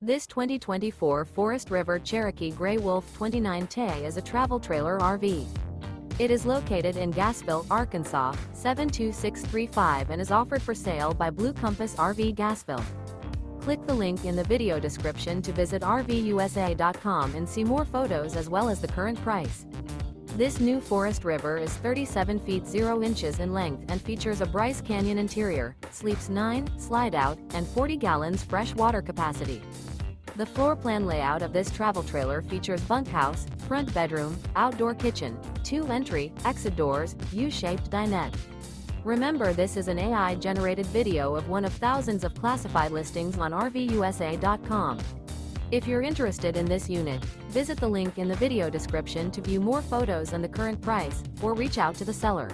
This 2024 Forest River Cherokee Grey Wolf 29T is a travel trailer RV. It is located in Gassville, Arkansas, 72635 and is offered for sale by Blue Compass RV Gassville. Click the link in the video description to visit RVUSA.com and see more photos as well as the current price. This new Forest River is 37 feet 0 inches in length and features a Bryce Canyon interior, sleeps 9, slide-out, and 40 gallons fresh water capacity. The floor plan layout of this travel trailer features bunkhouse, front bedroom, outdoor kitchen, 2 entry, exit doors, U-shaped dinette. Remember, this is an AI-generated video of one of thousands of classified listings on RVUSA.com. If you're interested in this unit, visit the link in the video description to view more photos and the current price, or reach out to the seller.